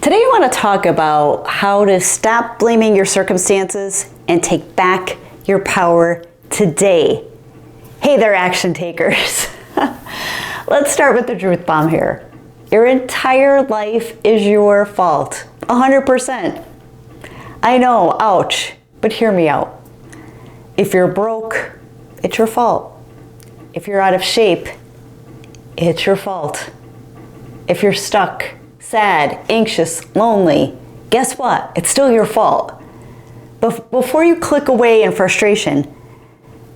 Today I want to talk about how to stop blaming your circumstances and take back your power today. Hey there, action takers. Let's start with the truth bomb here. Your entire life is your fault, 100%. I know, ouch, but hear me out. If you're broke, it's your fault. If you're out of shape, it's your fault. If you're stuck, sad, anxious, lonely, guess what? It's still your fault. But before you click away in frustration,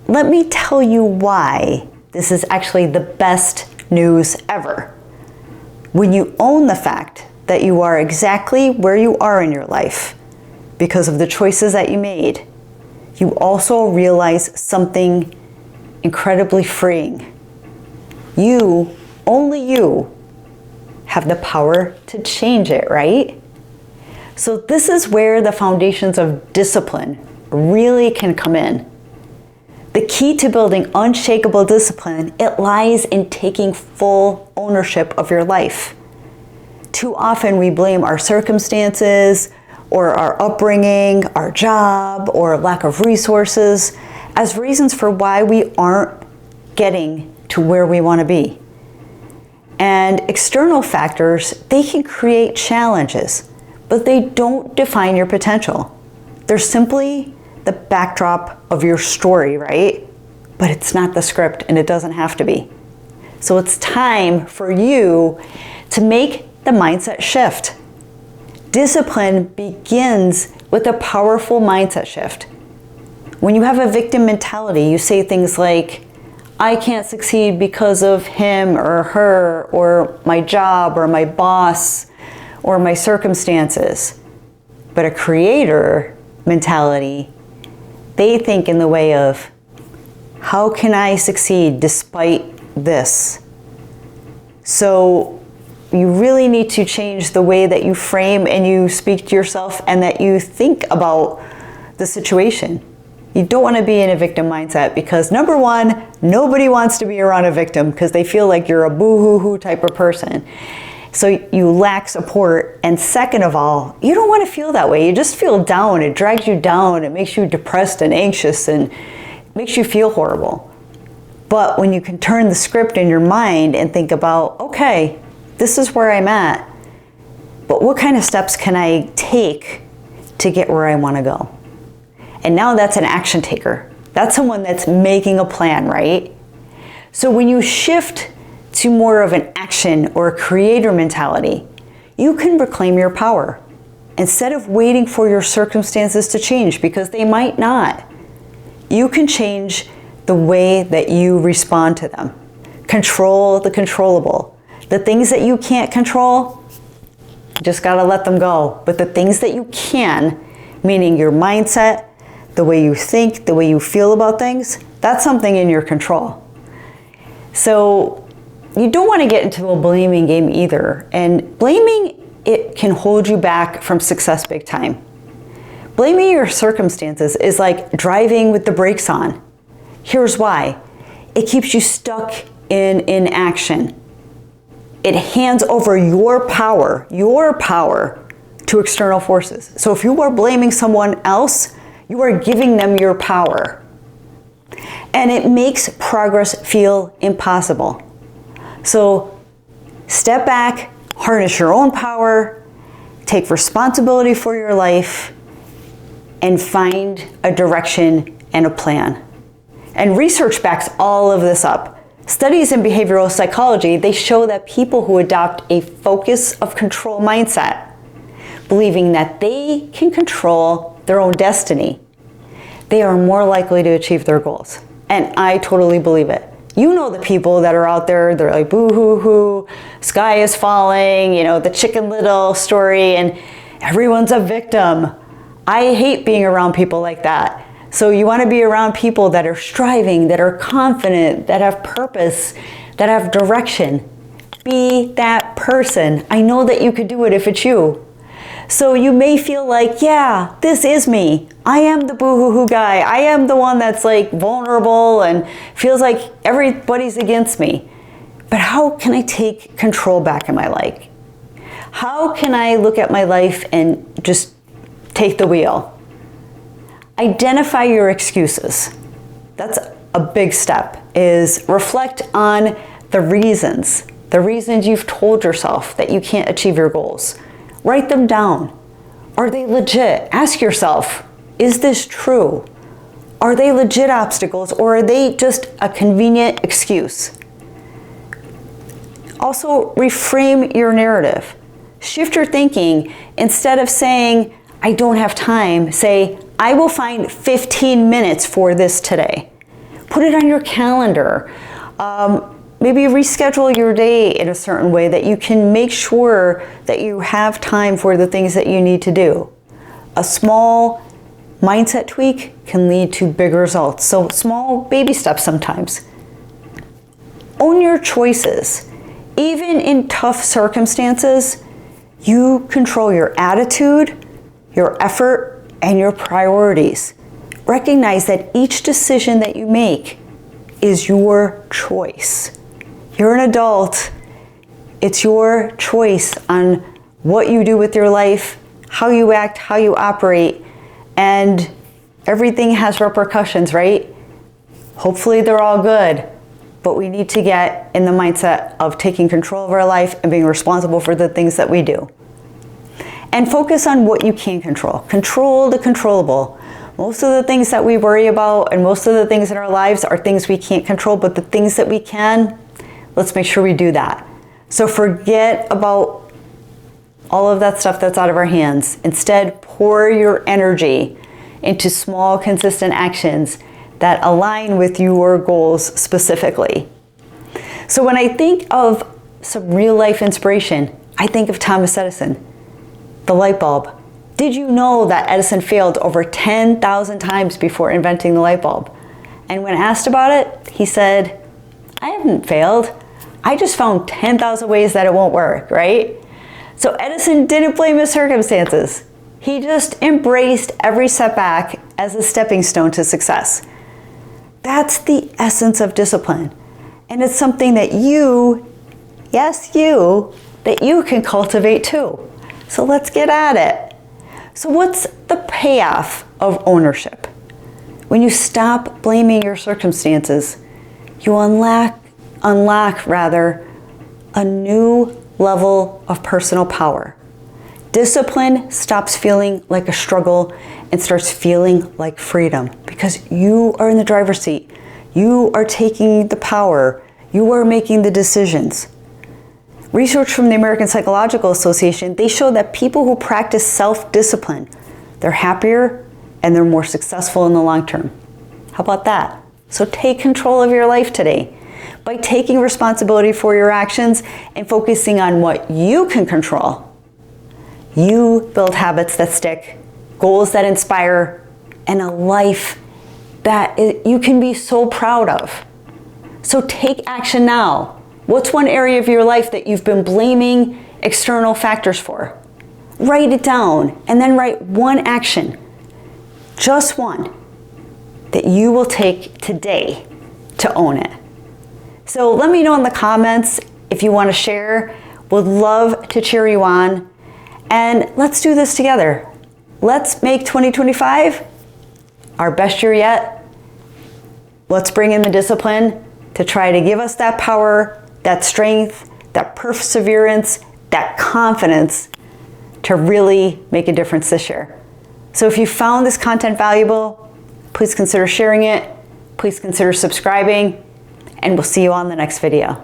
let me tell you why this is actually the best news ever. When you own the fact that you are exactly where you are in your life because of the choices that you made, you also realize something incredibly freeing. You, only you, have the power to change it, right? So this is where the foundations of discipline really can come in. The key to building unshakable discipline, it lies in taking full ownership of your life. Too often we blame our circumstances or our upbringing, our job, or lack of resources as reasons for why we aren't getting to where we want to be. And external factors, they can create challenges, but they don't define your potential. They're simply the backdrop of your story, right? But it's not the script, and it doesn't have to be. So it's time for you to make the mindset shift. Discipline begins with a powerful mindset shift. When you have a victim mentality, you say things like, I can't succeed because of him or her or my job or my boss or my circumstances. But a creator mentality, they think in the way of, how can I succeed despite this? So you really need to change the way that you frame and you speak to yourself and that you think about the situation. You don't want to be in a victim mindset because number one, nobody wants to be around a victim because they feel like you're a boo-hoo-hoo type of person. So you lack support. And second of all, you don't want to feel that way. You just feel down. It drags you down. It makes you depressed and anxious and makes you feel horrible. But when you can turn the script in your mind and think about, okay, this is where I'm at, but what kind of steps can I take to get where I want to go? And now that's an action taker. That's someone that's making a plan, right? So when you shift to more of an action or a creator mentality, you can reclaim your power instead of waiting for your circumstances to change because they might not. You can change the way that you respond to them. Control the controllable. The things that you can't control, you just gotta let them go. But the things that you can, meaning your mindset, the way you think, the way you feel about things, that's something in your control. So you don't want to get into a blaming game either. And blaming, it can hold you back from success big time. Blaming your circumstances is like driving with the brakes on. Here's why. It keeps you stuck in inaction. It hands over your power to external forces. So if you are blaming someone else, you are giving them your power. And it makes progress feel impossible. So step back, harness your own power, take responsibility for your life, and find a direction and a plan. And research backs all of this up. Studies in behavioral psychology, they show that people who adopt a focus of control mindset, believing that they can control their own destiny, they are more likely to achieve their goals. And I totally believe it. You know the people that are out there, they're like, boo-hoo-hoo, sky is falling, the Chicken Little story, and everyone's a victim. I hate being around people like that. So you want to be around people that are striving, that are confident, that have purpose, that have direction. Be that person. I know that you could do it if it's you. So you may feel like, yeah, this is me. I am the boo-hoo-hoo guy. I am the one that's like vulnerable and feels like everybody's against me. But how can I take control back in my life? How can I look at my life and just take the wheel? Identify your excuses. That's a big step, is reflect on the reasons you've told yourself that you can't achieve your goals. Write them down. Are they legit? Ask yourself, is this true? Are they legit obstacles, or are they just a convenient excuse? Also, reframe your narrative. Shift your thinking. Instead of saying, I don't have time, say, I will find 15 minutes for this today. Put it on your calendar. Maybe reschedule your day in a certain way that you can make sure that you have time for the things that you need to do. A small mindset tweak can lead to big results. So small baby steps sometimes. Own your choices. Even in tough circumstances, you control your attitude, your effort, and your priorities. Recognize that each decision that you make is your choice. You're an adult. It's your choice on what you do with your life, how you act, how you operate, and everything has repercussions, right? Hopefully they're all good, but we need to get in the mindset of taking control of our life and being responsible for the things that we do. And focus on what you can control. Control the controllable. Most of the things that we worry about and most of the things in our lives are things we can't control, but the things that we can, let's make sure we do that. So forget about all of that stuff that's out of our hands. Instead, pour your energy into small, consistent actions that align with your goals specifically. So when I think of some real life inspiration, I think of Thomas Edison, the light bulb. Did you know that Edison failed over 10,000 times before inventing the light bulb? And when asked about it, he said, I haven't failed. I just found 10,000 ways that it won't work, right? So Edison didn't blame his circumstances. He just embraced every setback as a stepping stone to success. That's the essence of discipline. And it's something that you, yes, you, that you can cultivate too. So let's get at it. So what's the payoff of ownership? When you stop blaming your circumstances, you unlock a new level of personal power. Discipline stops feeling like a struggle and starts feeling like freedom because you are in the driver's seat. You are taking the power. You are making the decisions. Research from the American Psychological Association, they show that people who practice self-discipline, they're happier and they're more successful in the long term. How about that? So take control of your life today by taking responsibility for your actions and focusing on what you can control. You build habits that stick, goals that inspire, and a life that you can be so proud of. So take action now. What's one area of your life that you've been blaming external factors for? Write it down and then write one action, just one, that you will take today to own it. So let me know in the comments if you want to share. Would love to cheer you on. And let's do this together. Let's make 2025 our best year yet. Let's bring in the discipline to try to give us that power, that strength, that perseverance, that confidence to really make a difference this year. So if you found this content valuable, please consider sharing it. Please consider subscribing, and we'll see you on the next video.